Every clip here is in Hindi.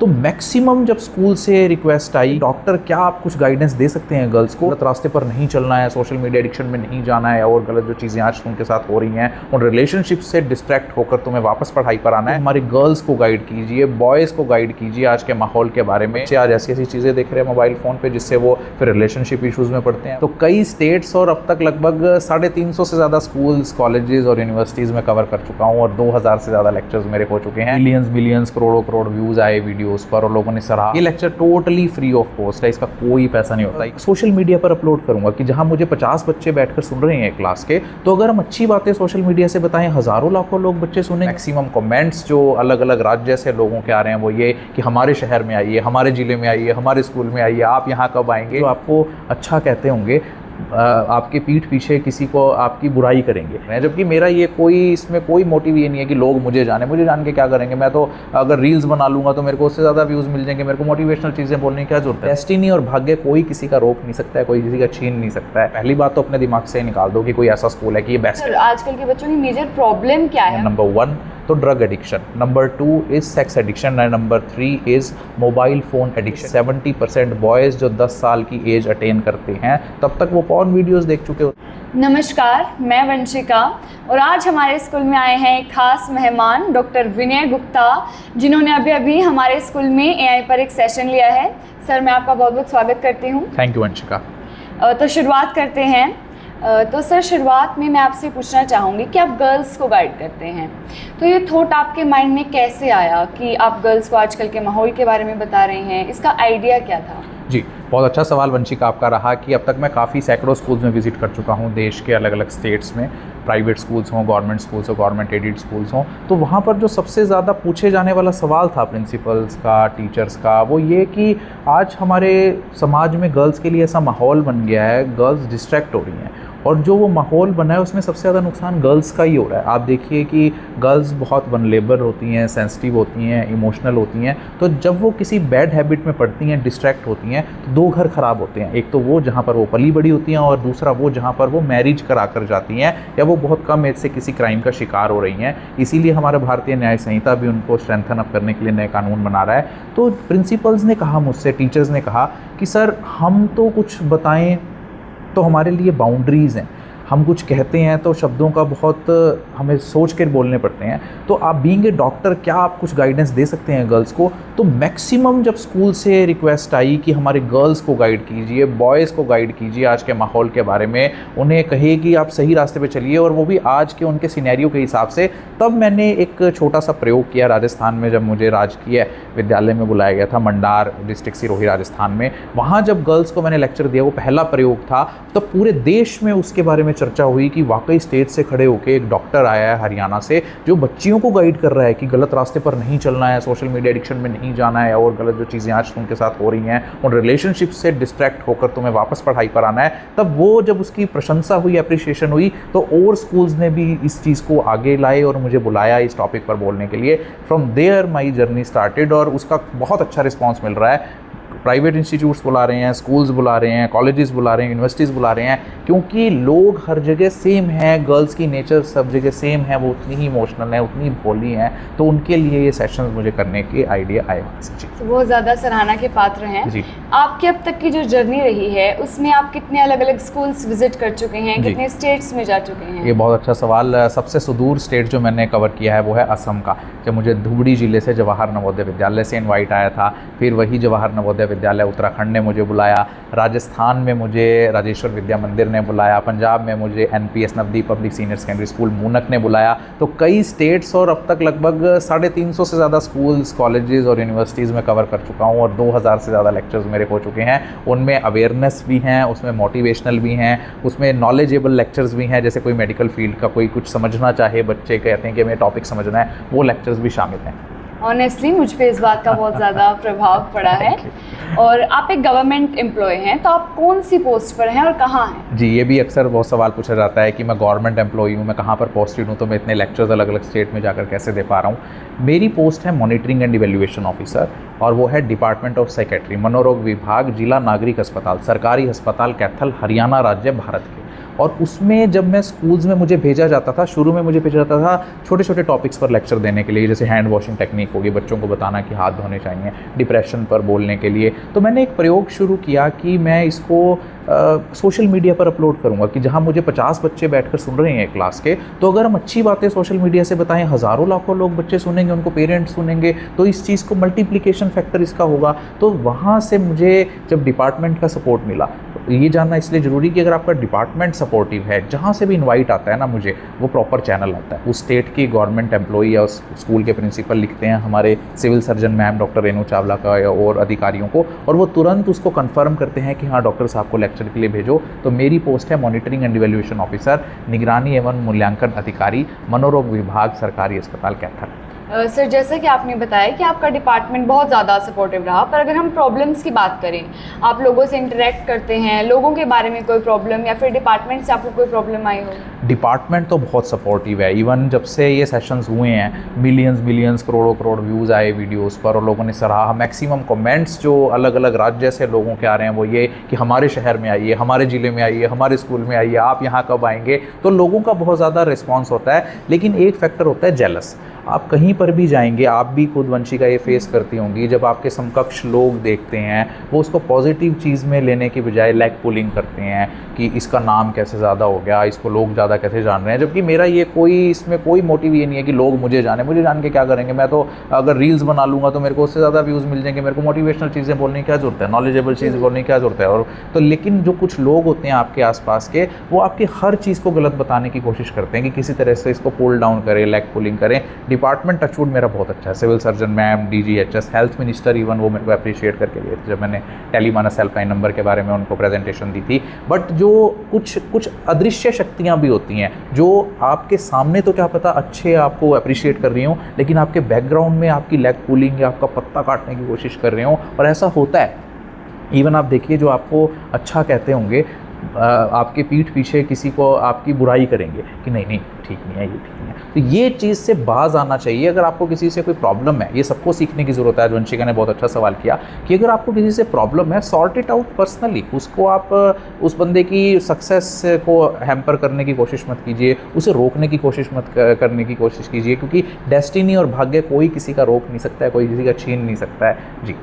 तो मैक्सिमम जब स्कूल से रिक्वेस्ट आई, डॉक्टर क्या आप कुछ गाइडेंस दे सकते हैं गर्ल्स को, गलत रास्ते पर नहीं चलना है, सोशल मीडिया एडिक्शन में नहीं जाना है, और गलत जो चीज़ें आज उनके साथ हो रही हैं उन रिलेशनशिप से डिस्ट्रैक्ट होकर तुम्हें वापस पढ़ाई पर आना है। हमारी गर्ल्स को गाइड कीजिए, बॉयज़ को गाइड कीजिए आज के माहौल के बारे में। आज ऐसी ऐसी चीज़ें देख रहे हैं मोबाइल फ़ोन पे जिससे वो फिर रिलेशनशिप इशूज़ में पड़ते हैं। तो कई स्टेट्स और अब तक लगभग 350 से ज़्यादा स्कूल्स, कॉलेजेस और यूनिवर्सिटीज़ में कवर कर चुका हूँ, और 2000 से ज़्यादा लेक्चर्स मेरे हो चुके हैं। मिलियंस करोड़ों करोड़ व्यूज़ आए वीडियोज़ पर और लोगों ने सराहा। ये lecture totally free of cost है, इसका कोई पैसा नहीं होता। सोशल मीडिया पर अपलोड करूँगा कि जहाँ मुझे 50 बच्चे बैठकर सुन रहे हैं क्लास के, तो अगर हम अच्छी बातें सोशल मीडिया से बताएं, हज़ारों लाखों लोग बच्चे सुने। मैक्सिमम कमेंट्स जो अलग अलग राज्य से लोगों के आ रहे हैं वो ये कि हमारे शहर में आइए, हमारे ज़िले में आइए, हमारे स्कूल में आइए, आप यहाँ कब आएंगे। जो आपको अच्छा कहते होंगे, आपके पीठ पीछे किसी को आपकी बुराई करेंगे, जबकि मेरा ये इसमें कोई मोटिव ये नहीं है कि लोग मुझे जान के क्या करेंगे। मैं तो अगर रील्स बना लूँगा तो मेरे को उससे ज़्यादा व्यूज़ मिल जाएंगे। मेरे को मोटिवेशनल चीज़ें बोलने की क्या जरूरत है। डेस्टिनी और भाग्य कोई किसी का रोक नहीं सकता है, कोई किसी का छीन नहीं सकता है। पहली बात तो अपने दिमाग से निकाल दो कि कोई ऐसा स्कूल है कि ये बेस्ट है। आजकल के बच्चों की मेजर प्रॉब्लम क्या है? नंबर 1 तो drug addiction, number 2 is sex addiction, and number 3 is mobile phone addiction. 70% boys जो 10 साल की एज अटेन करते हैं तब तक वो पॉर्न वीडियोज़ देख चुके हो। नमस्कार, मैं वंशिका और आज हमारे स्कूल में आए हैं एक खास मेहमान डॉक्टर विनय गुप्ता, जिन्होंने अभी हमारे स्कूल में एआई पर एक सेशन लिया है। सर, मैं आपका बहुत बहुत स्वागत करती हूँ। Thank you Vanshika. तो शुरुआत करते हैं। तो सर, शुरुआत में मैं आपसे पूछना चाहूँगी कि आप गर्ल्स को गाइड करते हैं, तो ये थॉट आपके माइंड में कैसे आया कि आप गर्ल्स को आजकल के माहौल के बारे में बता रहे हैं? इसका आइडिया क्या था? जी, बहुत अच्छा सवाल वंशिका आपका रहा कि अब तक मैं काफ़ी सैकड़ों स्कूल्स में विज़िट कर चुका हूँ, देश के अलग अलग स्टेट्स में। प्राइवेट स्कूल्स हों, गवर्नमेंट स्कूल्स हो, गवर्नमेंट एडेड स्कूल्स हों, तो वहाँ पर जो सबसे ज़्यादा पूछे जाने वाला सवाल था प्रिंसिपल्स का, टीचर्स का, वो ये कि आज हमारे समाज में गर्ल्स के लिए ऐसा माहौल बन गया है, गर्ल्स डिस्ट्रैक्ट हो रही हैं, और जो वो माहौल बना है उसमें सबसे ज़्यादा नुकसान गर्ल्स का ही हो रहा है। आप देखिए कि गर्ल्स बहुत वनलेबल होती हैं, सेंसिटिव होती हैं, इमोशनल होती हैं, तो जब वो किसी बैड हैबिट में पड़ती हैं, डिस्ट्रैक्ट होती हैं, तो 2 घर ख़राब होते हैं। एक तो वो जहाँ पर वो पली बड़ी होती हैं, और दूसरा वो जहाँ पर वो मैरिज करा कर जाती हैं या वो बहुत कम एज से किसी क्राइम का शिकार हो रही हैं। इसीलिए हमारा भारतीय न्याय संहिता भी उनको स्ट्रेंथन अप करने के लिए नए कानून बना रहा है। तो प्रिंसिपल्स ने कहा मुझसे, टीचर्स ने कहा कि सर, हम तो कुछ बताएं तो हमारे लिए बाउंड्रीज़ हैं, हम कुछ कहते हैं तो शब्दों का बहुत हमें सोच कर बोलने पड़ते हैं। तो आप बीइंग ए डॉक्टर क्या आप कुछ गाइडेंस दे सकते हैं गर्ल्स को? तो मैक्सिमम जब स्कूल से रिक्वेस्ट आई कि हमारे गर्ल्स को गाइड कीजिए, बॉयज़ को गाइड कीजिए आज के माहौल के बारे में, उन्हें कहिए कि आप सही रास्ते पे चलिए, और वो भी आज के उनके सिनेरियो के हिसाब से, तब मैंने एक छोटा सा प्रयोग किया राजस्थान में। जब मुझे राजकीय विद्यालय में बुलाया गया था, मंडार डिस्ट्रिक्ट सिरोही राजस्थान में, वहाँ जब गर्ल्स को मैंने लेक्चर दिया, वो पहला प्रयोग था। तो पूरे देश में उसके बारे में चर्चा हुई कि वाकई स्टेज से खड़े होकर एक डॉक्टर आया है हरियाणा से जो बच्चियों को गाइड कर रहा है कि गलत रास्ते पर नहीं चलना है, सोशल मीडिया एडिक्शन में नहीं जाना है, और गलत जो चीज़ें आज उनके साथ हो रही हैं उन रिलेशनशिप से डिस्ट्रैक्ट होकर तुम्हें वापस पढ़ाई पर आना है। तब वो जब उसकी प्रशंसा हुई, अप्रिशिएशन हुई, तो और स्कूल्स ने भी इस चीज़ को आगे लाए और मुझे बुलाया इस टॉपिक पर बोलने के लिए। From there my journey started, और उसका बहुत अच्छा रिस्पॉन्स मिल रहा है। प्राइवेट इंस्टीट्यूट्स बुला रहे हैं, स्कूल्स बुला रहे हैं, कॉलेजेस बुला रहे हैं, यूनिवर्सिटीज़ बुला रहे हैं, क्योंकि लोग हर जगह सेम हैं, गर्ल्स की नेचर सब जगह सेम है, वो उतनी ही इमोशनल है, उतनी भोली हैं। तो उनके लिए ये सेशंस मुझे करने के आइडिया आए वहाँ से। जी, बहुत ज़्यादा सराहना के पात्र हैं। जी, आपकी अब तक की जो जर्नी रही है उसमें आप कितने अलग अलग स्कूल्स विजिट कर चुके हैं, कितने स्टेट्स में जा चुके हैं? ये बहुत अच्छा सवाल। सबसे सुदूर स्टेट जो मैंने कवर किया है वो है असम का। जब मुझे धुबड़ी ज़िले से जवाहर नवोदय विद्यालय से इनवाइट आया था, फिर वही जवाहर नवोदय विद्यालय उत्तराखंड ने मुझे बुलाया, राजस्थान में मुझे राजेश्वर विद्या मंदिर ने बुलाया, पंजाब में मुझे NPS Navdeep public senior secondary school Moonak ने बुलाया। तो कई स्टेट्स और अब तक लगभग 350 से ज़्यादा स्कूल्स, कॉलेजेस और यूनिवर्सिटीज़ में कवर कर चुका हूँ, और 2000 से ज़्यादा लेक्चर्स मेरे हो चुके हैं। उनमें अवेयरनेस भी हैं, उसमें मोटिवेशनल भी हैं, उसमें नॉलेजेबल लेक्चर्स भी हैं। जैसे कोई मेडिकल फील्ड का कोई कुछ समझना चाहे, बच्चे कहते हैं कि हमें टॉपिक समझना है, वो लेक्चर्स भी शामिल हैं। ऑनेस्टली मुझ पे इस बात का बहुत ज़्यादा प्रभाव पड़ा है। और आप एक गवर्नमेंट एम्प्लॉय हैं, तो आप कौन सी पोस्ट पर हैं और कहाँ हैं? जी, ये भी अक्सर बहुत सवाल पूछा जाता है कि मैं गवर्नमेंट एम्प्लॉई हूँ, मैं कहाँ पर पोस्टेड हूँ, तो मैं इतने लेक्चर्स अलग अलग स्टेट में जाकर कैसे दे पा रहा हूँ। मेरी पोस्ट है मॉनिटरिंग एंड इवैल्यूएशन ऑफिसर, और वो है डिपार्टमेंट ऑफ साइकेट्री, मनोरोग विभाग, जिला नागरिक अस्पताल, सरकारी अस्पताल कैथल, हरियाणा राज्य, भारत के। और उसमें जब मैं स्कूल्स में मुझे भेजा जाता था, शुरू में मुझे भेजा जाता था छोटे छोटे टॉपिक्स पर लेक्चर देने के लिए, जैसे हैंड वॉशिंग टेक्निक होगी, बच्चों को बताना कि हाथ धोने चाहिए, डिप्रेशन पर बोलने के लिए। तो मैंने एक प्रयोग शुरू किया कि मैं इसको सोशल मीडिया पर अपलोड करूंगा कि जहां मुझे 50 बच्चे बैठकर सुन रहे हैं क्लास के, तो अगर हम अच्छी बातें सोशल मीडिया से बताएं, हज़ारों लाखों लोग बच्चे सुनेंगे, उनको पेरेंट्स सुनेंगे, तो इस चीज़ को मल्टीप्लिकेशन फैक्टर इसका होगा। तो वहाँ से मुझे जब डिपार्टमेंट का सपोर्ट मिला, ये जानना इसलिए ज़रूरी कि अगर आपका डिपार्टमेंट सपोर्टिव है, जहाँ से भी इनवाइट आता है ना मुझे, वो प्रॉपर चैनल आता है, उस स्टेट की गवर्नमेंट एम्प्लॉई या उस स्कूल के प्रिंसिपल लिखते हैं हमारे civil surgeon ma'am doctor Renu Chawla का या और अधिकारियों को, और वो तुरंत उसको कंफर्म करते हैं कि हाँ डॉक्टर साहब को लेक्चर के लिए भेजो। तो मेरी पोस्ट है मॉनिटरिंग एंड इवैल्यूएशन ऑफिसर, निगरानी एवं मूल्यांकन अधिकारी, मनोरोग विभाग, सरकारी अस्पताल कैथल। सर, जैसा कि आपने बताया कि आपका डिपार्टमेंट बहुत ज़्यादा सपोर्टिव रहा, पर अगर हम प्रॉब्लम्स की बात करें, आप लोगों से इंटरेक्ट करते हैं, लोगों के बारे में कोई प्रॉब्लम या फिर डिपार्टमेंट से आपको कोई प्रॉब्लम आई हो? डिपार्टमेंट तो बहुत सपोर्टिव है। इवन जब से ये सेशंस हुए हैं, मिलियंस करोड़ों करोड़ व्यूज़ आए वीडियोस पर और लोगों ने सराहा। मैक्सिमम कमेंट्स जो अलग अलग राज्य से लोगों के आ रहे हैं वो ये कि हमारे शहर में आइए, हमारे ज़िले में आइए, हमारे स्कूल में आइए, आप यहाँ कब आएंगे। तो लोगों का बहुत ज़्यादा रिस्पॉन्स होता है। लेकिन एक फैक्टर होता है जेलस। आप कहीं पर भी जाएंगे, आप भी खुद वंशिका ये फेस करती होंगी, जब आपके समकक्ष लोग देखते हैं वो उसको पॉजिटिव चीज़ में लेने की बजाय लेग पुलिंग करते हैं कि इसका नाम कैसे ज़्यादा हो गया, इसको लोग ज़्यादा कैसे जान रहे हैं। जबकि मेरा ये इसमें कोई मोटिव ये नहीं है कि लोग मुझे जान के क्या करेंगे। मैं तो अगर रील्स बना लूँगा तो मेरे को उससे ज़्यादा व्यूज़ मिल जाएंगे। मेरे को मोटिवेशनल चीज़ें बोलने की क्या ज़रूरत है, नॉलेजेबल चीज़ें बोलने की क्या ज़रूरत है। और तो लेकिन जो कुछ लोग होते हैं आपके आसपास के, वो आपकी हर चीज़ को गलत बताने की कोशिश करते हैं कि किसी तरह से इसको पुल डाउन करें, लेग पुलिंग करें। डिपार्टमेंट टचवुड मेरा बहुत अच्छा है। Civil surgeon ma'am, DGHS, health minister even वो मेरे को अप्रिशिएट करके गए थे जब मैंने टेलीमानस हेल्पलाइन नंबर के बारे में उनको प्रेजेंटेशन दी थी। बट जो कुछ अदृश्य शक्तियाँ भी होती हैं जो आपके सामने तो क्या पता अच्छे आपको अप्रिशिएट कर रही हूँ, लेकिन आपके बैकग्राउंड में आपकी लेग पुलिंग या आपका पत्ता काटने की कोशिश कर रहे हो। और ऐसा होता है। इवन आप देखिए, जो आपको अच्छा कहते होंगे, आपके पीठ पीछे किसी को आपकी बुराई करेंगे कि नहीं ठीक नहीं है, ये ठीक नहीं है। तो ये चीज़ से बाज आना चाहिए। अगर आपको किसी से कोई प्रॉब्लम है, ये सबको सीखने की ज़रूरत है। वंशिका ने बहुत अच्छा सवाल किया कि अगर आपको किसी से प्रॉब्लम है, सॉर्ट इट आउट पर्सनली। उसको आप उस बंदे की सक्सेस को हैम्पर करने की कोशिश मत कीजिए, उसे रोकने की कोशिश मत करने की कोशिश कीजिए, क्योंकि डेस्टिनी और भाग्य कोई किसी का रोक नहीं सकता है, कोई किसी का छीन नहीं सकता है। जी,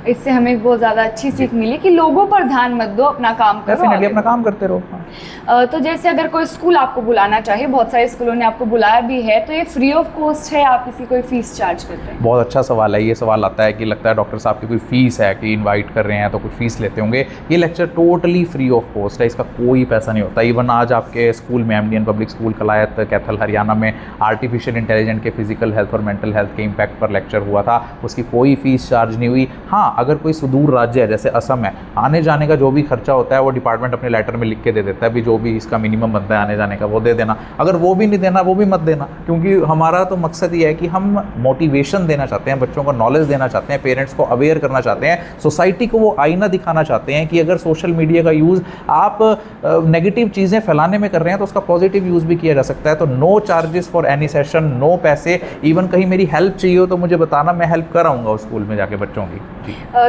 इससे हमें बहुत ज़्यादा अच्छी सीख मिली कि लोगों पर ध्यान मत दो, अपना काम करो, डेफिनेटली अपना काम करते रहो। तो जैसे अगर कोई स्कूल आपको बुलाना चाहे, बहुत सारे स्कूलों ने आपको बुलाया भी है, तो ये फ्री ऑफ कॉस्ट है, आप किसी कोई फीस चार्ज करते हैं? बहुत अच्छा सवाल है। ये सवाल आता है कि लगता है डॉक्टर साहब की कोई फ़ीस है कि इनवाइट कर रहे हैं तो कुछ फ़ीस लेते होंगे। ये lecture totally free of cost है, इसका कोई पैसा नहीं होता। इवन आज आपके स्कूल में MDN public school Kalayat Kaithal Haryana में आर्टिफिशियल इंटेलिजेंस के फिजिकल हेल्थ और मेंटल हेल्थ के इम्पैक्ट पर लेक्चर हुआ था, उसकी कोई फ़ीस चार्ज नहीं हुई। हाँ, अगर कोई सुदूर राज्य है जैसे असम है, आने जाने का जो भी खर्चा होता है वो डिपार्टमेंट अपने लेटर में लिख के दे देता है, भी जो भी इसका मिनिमम बनता है आने जाने का वो दे देना। अगर वो भी नहीं देना, वो भी मत देना, क्योंकि हमारा तो मकसद ये है कि हम मोटिवेशन देना चाहते हैं, बच्चों को नॉलेज देना चाहते हैं, पेरेंट्स को अवेयर करना चाहते हैं, सोसाइटी को वो आईना दिखाना चाहते हैं कि अगर सोशल मीडिया का यूज़ आप नेगेटिव चीज़ें फैलाने में कर रहे हैं तो उसका पॉजिटिव यूज़ भी किया जा सकता है। तो no charges for any session, no पैसे। इवन कहीं मेरी हेल्प चाहिए हो तो मुझे बताना, मैं हेल्प कर आऊँगा उस स्कूल में जाके बच्चों की।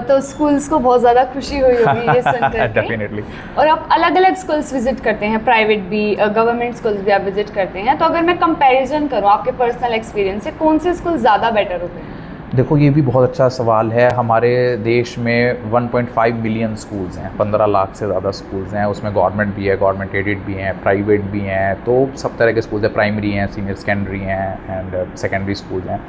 तो स्कूल्स को बहुत ज़्यादा खुशी हुई होगी ये सुनकर। डेफिनेटली। और आप अलग अलग स्कूल्स विजिट करते हैं, प्राइवेट भी, गवर्नमेंट स्कूल्स भी आप विजिट करते हैं, तो अगर मैं कंपैरिजन करूं आपके पर्सनल एक्सपीरियंस से, कौन से स्कूल ज़्यादा बेटर होते हैं? देखो, ये भी बहुत अच्छा सवाल है। हमारे देश में 1.5 मिलियन स्कूल्स हैं, 15 लाख से ज़्यादा स्कूल्स हैं। उसमें गवर्नमेंट भी है, गवर्नमेंट एडेड भी हैं, प्राइवेट भी हैं, तो सब तरह के स्कूल्स हैं। प्राइमरी हैं, सीनियर सेकेंडरी हैं एंड सेकेंडरी स्कूल्स हैं।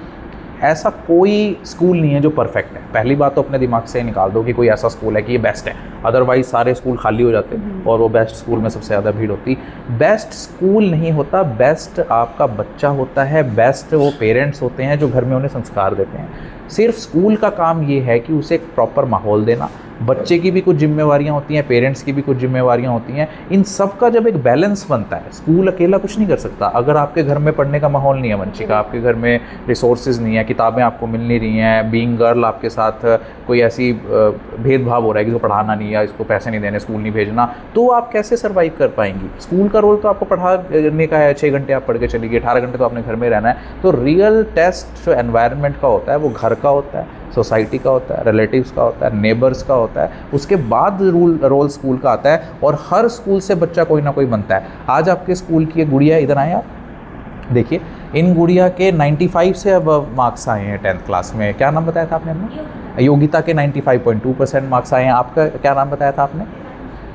ऐसा कोई स्कूल नहीं है जो परफेक्ट है। पहली बात तो अपने दिमाग से निकाल दो कि कोई ऐसा स्कूल है कि ये बेस्ट है, अदरवाइज सारे स्कूल खाली हो जाते और वो बेस्ट स्कूल में सबसे ज़्यादा भीड़ होती। बेस्ट स्कूल नहीं होता, बेस्ट आपका बच्चा होता है, बेस्ट वो पेरेंट्स होते हैं जो घर में उन्हें संस्कार देते हैं। सिर्फ स्कूल का काम ये है कि उसे एक प्रॉपर माहौल देना, बच्चे की भी कुछ जिम्मेवारियां होती हैं, पेरेंट्स की भी कुछ जिम्मेवारियां होती हैं। इन सब का जब एक बैलेंस बनता है, स्कूल अकेला कुछ नहीं कर सकता। अगर आपके घर में पढ़ने का माहौल नहीं है वंशिका, आपके घर में रिसोर्सेज नहीं है, किताबें आपको मिल नहीं रही हैं, बीइंग गर्ल आपके साथ कोई ऐसी भेदभाव हो रहा है कि इसको पढ़ाना नहीं है, इसको पैसे नहीं देने, स्कूल नहीं भेजना, तो आप कैसे सर्वाइव कर पाएंगी? स्कूल का रोल तो आपको पढ़ाने का है, 6 घंटे आप पढ़ के चली गई, 18 घंटे तो आपने घर में रहना है। तो रियल टेस्ट जो एनवायरनमेंट का होता है वो घर का होता है, सोसाइटी का होता है, रिलेटिव्स का होता है, नेबर्स का होता है, उसके बाद रोल स्कूल का आता है और हर स्कूल से बच्चा कोई ना कोई बनता है। आज आपके स्कूल की एक गुड़िया, इधर आए आप, देखिए इन गुड़िया के 95 से अब मार्क्स आए हैं 10th क्लास में। क्या नाम बताया था आपने अपना? योगिता के 95.2% मार्क्स आए हैं। आपका क्या नाम बताया था आपने?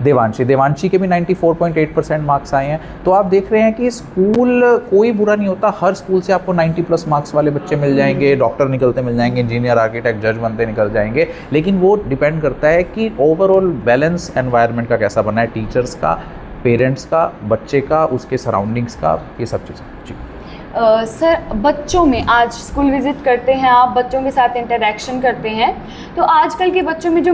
देवांशी के भी 94.8% मार्क्स आए हैं। तो आप देख रहे हैं कि स्कूल कोई बुरा नहीं होता, हर स्कूल से आपको 90+ मार्क्स वाले बच्चे मिल जाएंगे, डॉक्टर निकलते मिल जाएंगे, इंजीनियर, आर्किटेक्ट, जज बनते निकल जाएंगे। लेकिन वो डिपेंड करता है कि ओवरऑल बैलेंस एनवायरनमेंट का कैसा बना है, टीचर्स का, पेरेंट्स का, बच्चे का, उसके सराउंडिंग्स का, ये सब चीज़ें। जी सर, बच्चों में आज स्कूल विज़िट करते हैं आप, बच्चों के साथ इंटरेक्शन करते हैं, तो आजकल के बच्चों में जो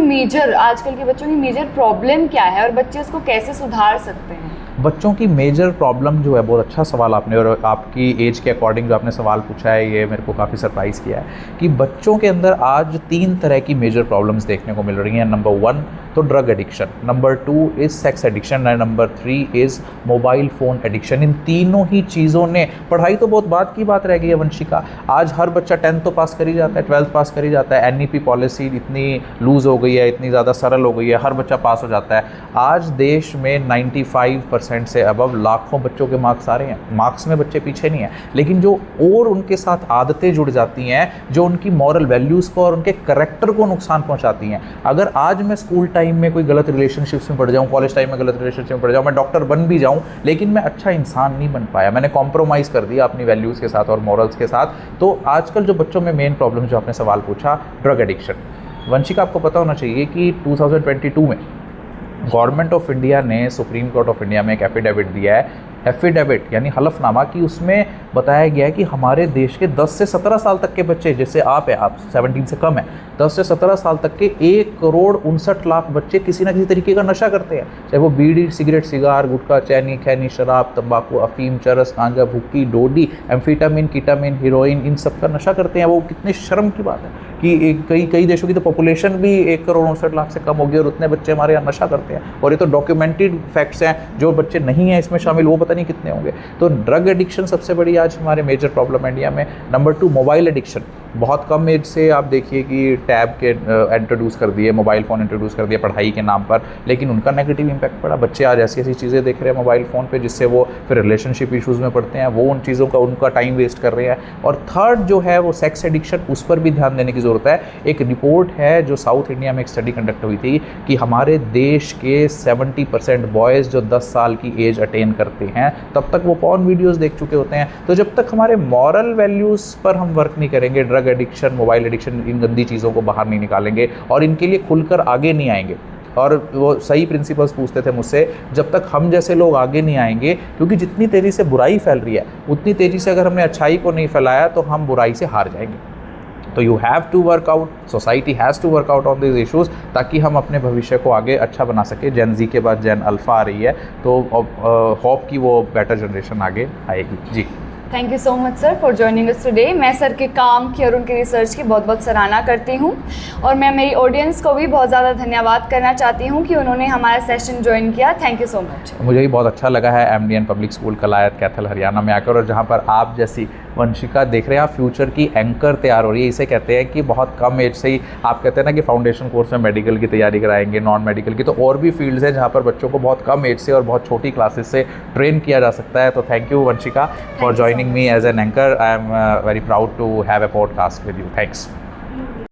आजकल के बच्चों की मेजर प्रॉब्लम क्या है और बच्चे उसको कैसे सुधार सकते हैं? बच्चों की मेजर प्रॉब्लम जो है, बहुत अच्छा सवाल आपने, और आपकी एज के अकॉर्डिंग जो आपने सवाल पूछा है ये मेरे को काफ़ी सरप्राइज़ किया है कि बच्चों के अंदर आज 3 तरह की मेजर प्रॉब्लम्स देखने को मिल रही हैं। नंबर 1 तो drug addiction, number 2 is sex addiction and number 3 is mobile phone addiction. इन तीनों ही चीज़ों ने, पढ़ाई तो बहुत बाद की बात रह गई है वंशिका, आज हर बच्चा 10th तो पास कर ही जाता है, 12th पास कर ही जाता है। NEP पॉलिसी इतनी लूज़ हो गई है, इतनी ज़्यादा सरल हो गई है, हर बच्चा पास हो जाता है। आज देश में 95% से अबव लाखों बच्चों के मार्क्स आ रहे हैं। मार्क्स में बच्चे पीछे नहीं हैं, लेकिन जो और उनके साथ आदतें जुड़ जाती हैं जो उनकी मॉरल वैल्यूज़ को और उनके करेक्टर को नुकसान पहुंचाती हैं। अगर आज मैं स्कूल टाइम में कोई गलत रिलेशनशिप्स में पड़ जाऊं, कॉलेज टाइम में गलत रिलेशनशिप में पड़ जाऊं, मैं डॉक्टर बन भी जाऊं, लेकिन मैं अच्छा इंसान नहीं बन पाया, मैंने कॉम्प्रोमाइज़ कर दिया अपनी वैल्यूज़ के साथ और मॉरल्स के साथ। तो आजकल जो बच्चों में मेन प्रॉब्लम जो आपने सवाल पूछा, ड्रग एडिक्शन। वंशिका, आपको पता होना चाहिए कि 2022 में गवर्नमेंट ऑफ इंडिया ने सुप्रीम कोर्ट ऑफ इंडिया में एक एफिडेविट दिया है, एफिडेविट यानी हलफनामा, कि उसमें बताया गया है कि हमारे देश के 10 से 17 साल तक के बच्चे, जैसे आप 17 से कम है, 10 से 17 साल तक के 1,59,00,000 बच्चे किसी ना किसी तरीके का नशा करते हैं, चाहे वो बीड़ी, सिगरेट, सिगार, गुटखा, चैनी, खैनी, शराब, तंबाकू, अफीम, चरस, गांजा, भुक्की, डोडी, एम्फीटामिन, कीटामिन, हीरोइन, इन सब का नशा करते हैं। वो कितनी शर्म की बात है कि कई देशों की तो पॉपुलेशन भी 1,59,00,000 से कम होगी और उतने बच्चे हमारे यहाँ नशा करते हैं। और ये तो डॉक्यूमेंटेड फैक्ट्स हैं, जो बच्चे नहीं हैं इसमें शामिल वो पता नहीं कितने होंगे। तो ड्रग एडिक्शन सबसे बड़ी आज हमारे मेजर प्रॉब्लम है इंडिया में। Number 2 mobile addiction. बहुत कम एज से आप देखिए कि टैब के इंट्रोड्यूस कर दिए, मोबाइल फ़ोन इंट्रोड्यूस कर दिए पढ़ाई के नाम पर, लेकिन उनका नेगेटिव इम्पैक्ट पड़ा। बच्चे आज ऐसी ऐसी चीज़ें देख रहे हैं मोबाइल फ़ोन पे जिससे वो फिर रिलेशनशिप इश्यूज़ में पड़ते हैं, वो उन चीज़ों का उनका टाइम वेस्ट कर रहे हैं। और थर्ड जो है वो सेक्स एडिक्शन, उस पर भी ध्यान देने की ज़रूरत है। एक रिपोर्ट है जो साउथ इंडिया में एक स्टडी कंडक्ट हुई थी कि हमारे देश के 70% बॉयज़ जो 10 साल की एज अटेन करते हैं तब तक वो पॉर्न वीडियोज़ देख चुके होते हैं। तो जब तक हमारे मॉरल वैल्यूज़ पर हम वर्क नहीं करेंगे, ड्रग एडिक्शन, मोबाइल एडिक्शन, इन गंदी चीज़ों को बाहर नहीं निकालेंगे और इनके लिए खुलकर आगे नहीं आएंगे, और वो सही प्रिंसिपल्स पूछते थे मुझसे, जब तक हम जैसे लोग आगे नहीं आएंगे, क्योंकि जितनी तेज़ी से बुराई फैल रही है उतनी तेज़ी से अगर हमने अच्छाई को नहीं फैलाया तो हम बुराई से हार जाएंगे। तो you have to work out, society has to work out on this issues, ताकि हम अपने भविष्य को आगे अच्छा बना सके। जेन जी के बाद जेन अल्फ़ा आ रही है, तो होप कि वो बेटर जनरेशन आगे आएगी। जी, thank you so much sir for joining us today. मैं सर के काम की और उनके रिसर्च की बहुत बहुत सराहना करती हूँ, और मैं मेरी ऑडियंस को भी बहुत ज़्यादा धन्यवाद करना चाहती हूँ कि उन्होंने हमारा सेशन ज्वाइन किया। Thank you so much. मुझे भी बहुत अच्छा लगा है MDN public school Kalayat Kaithal Haryana में आकर, और जहाँ पर आप जैसी वंशिका देख रहे हैं, आप फ्यूचर की एंकर तैयार हो रही है। इसे कहते हैं कि बहुत कम एज से ही आप कहते हैं ना कि फाउंडेशन कोर्स में मेडिकल की तैयारी कराएंगे, नॉन मेडिकल की, तो और भी फील्ड्स हैं जहाँ पर बच्चों को बहुत कम एज से और बहुत छोटी क्लासेस से ट्रेन किया जा सकता है। तो thank you Vanshika for joining me as an anchor. I am very proud to have a podcast with you. Thanks.